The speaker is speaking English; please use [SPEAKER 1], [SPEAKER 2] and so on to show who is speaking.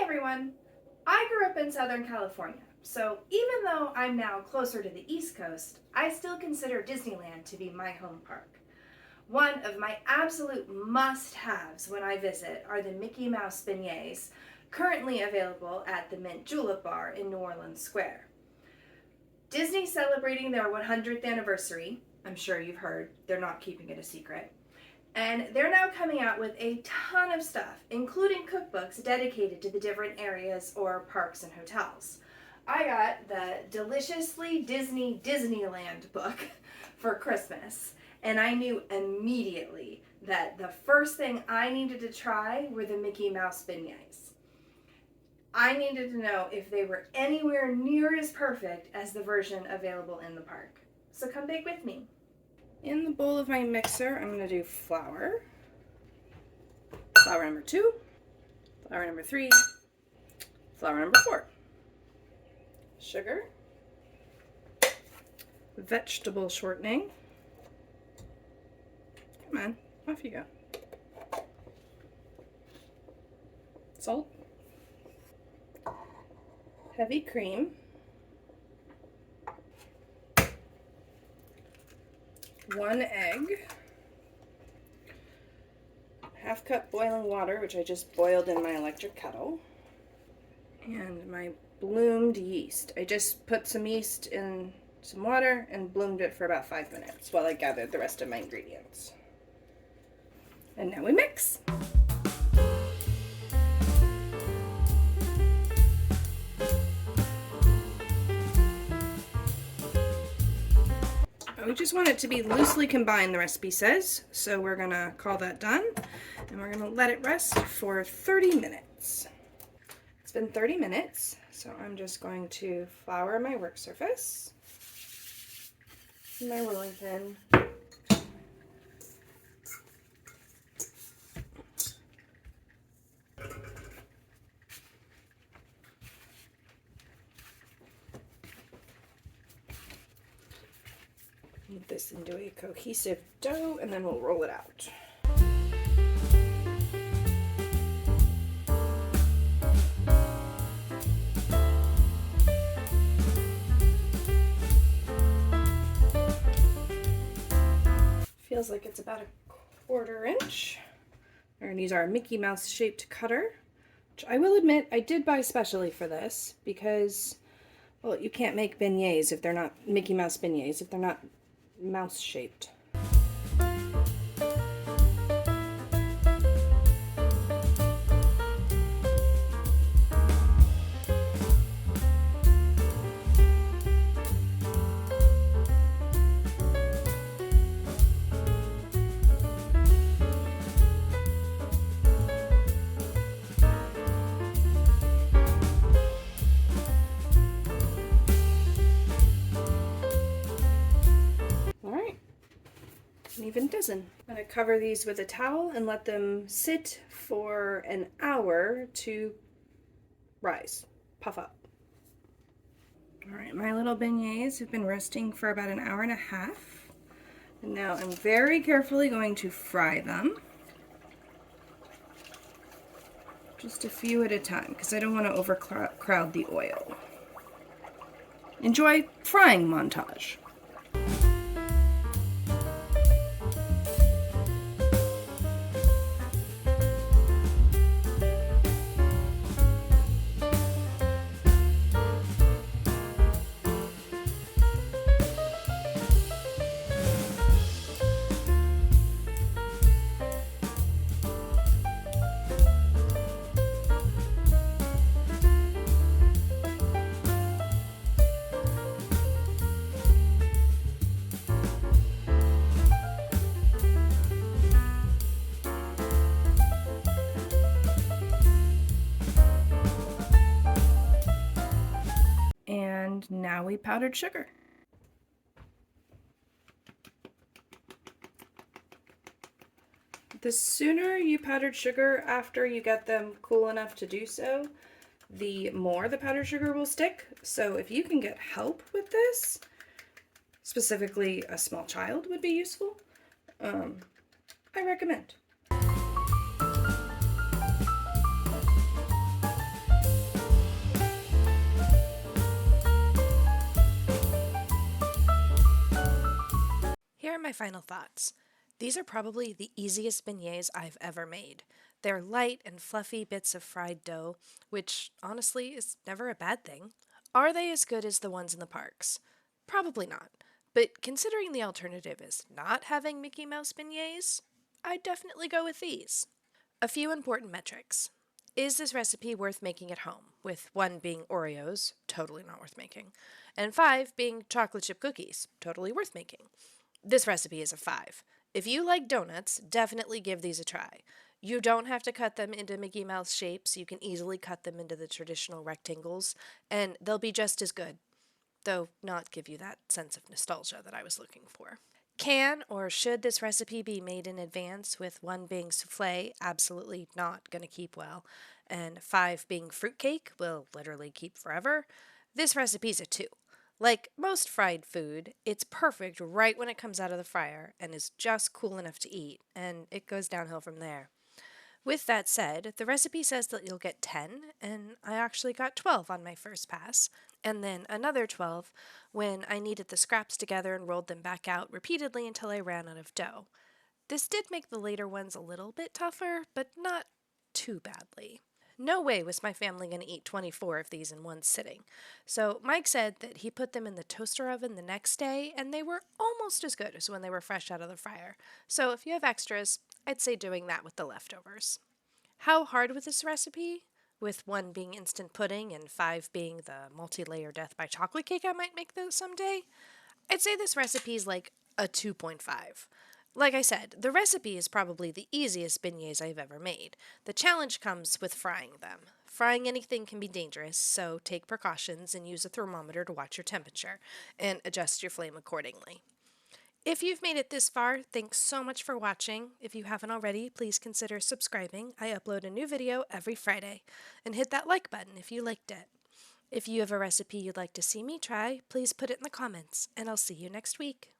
[SPEAKER 1] everyone! I grew up in Southern California, so even though I'm now closer to the East Coast, I still consider Disneyland to be my home park. One of my absolute must-haves when I visit are the Mickey Mouse Beignets, currently available at the Mint Julep Bar in New Orleans Square. Disney's celebrating their 100th anniversary. I'm sure you've heard, they're not keeping it a secret. And they're now coming out with a ton of stuff, including cookbooks dedicated to the different areas or parks and hotels. I got the Deliciously Disney Disneyland book for Christmas, and I knew immediately that the first thing I needed to try were the Mickey Mouse Beignets. I needed to know if they were anywhere near as perfect as the version available in the park. So come bake with me. In the bowl of my mixer, I'm going to do flour, flour number 2, flour number 3, flour number 4, sugar, vegetable shortening, come on, off you go, salt, heavy cream, 1 egg, half cup boiling water, which I just boiled in my electric kettle, and my bloomed yeast. I just put some yeast in some water and bloomed it for about 5 minutes while I gathered the rest of my ingredients. And now we mix. We just want it to be loosely combined, the recipe says, so we're going to call that done, and we're going to let it rest for 30 minutes. It's been 30 minutes, so I'm just going to flour my work surface, my rolling pin, move this into a cohesive dough, and then we'll roll it out. Feels like it's about a 1/4 inch. We're going to use our Mickey Mouse shaped cutter, which I will admit I did buy specially for this because, well, you can't make beignets if they're not Mickey Mouse beignets if they're not mouse shaped. An even dozen. I'm going to cover these with a towel and let them sit for an hour to rise, puff up. Alright, my little beignets have been resting for about an hour and a half. And now I'm very carefully going to fry them. Just a few at a time, because I don't want to overcrowd the oil. Enjoy frying montage. And now we powdered sugar. The sooner you powdered sugar after you get them cool enough to do so, the more the powdered sugar will stick. So if you can get help with this, specifically a small child would be useful, I recommend.
[SPEAKER 2] my final thoughts. These are probably the easiest beignets I've ever made. They're light and fluffy bits of fried dough, which honestly is never a bad thing. Are they as good as the ones in the parks? Probably not. But considering the alternative is not having Mickey Mouse beignets, I'd definitely go with these. A few important metrics. Is this recipe worth making at home? With 1 being Oreos, totally not worth making, and 5 being chocolate chip cookies, totally worth making. This recipe is a 5. If you like donuts, definitely give these a try. You don't have to cut them into Mickey Mouse shapes, you can easily cut them into the traditional rectangles, and they'll be just as good, though not give you that sense of nostalgia that I was looking for. Can or should this recipe be made in advance, with 1 being souffle, absolutely not going to keep well, and 5 being fruitcake, will literally keep forever? This recipe's a 2. Like most fried food, it's perfect right when it comes out of the fryer and is just cool enough to eat, and it goes downhill from there. With that said, the recipe says that you'll get 10, and I actually got 12 on my first pass, and then another 12 when I kneaded the scraps together and rolled them back out repeatedly until I ran out of dough. This did make the later ones a little bit tougher, but not too badly. No way was my family going to eat 24 of these in one sitting. So Mike said that he put them in the toaster oven the next day, and they were almost as good as when they were fresh out of the fryer. So if you have extras, I'd say doing that with the leftovers. How hard was this recipe? With 1 being instant pudding and 5 being the multi-layer death by chocolate cake I might make someday? I'd say this recipe is like a 2.5. Like I said, the recipe is probably the easiest beignets I've ever made. The challenge comes with frying them. Frying anything can be dangerous, so take precautions and use a thermometer to watch your temperature and adjust your flame accordingly. If you've made it this far, thanks so much for watching. If you haven't already, please consider subscribing. I upload a new video every Friday. And hit that like button if you liked it. If you have a recipe you'd like to see me try, please put it in the comments, and I'll see you next week.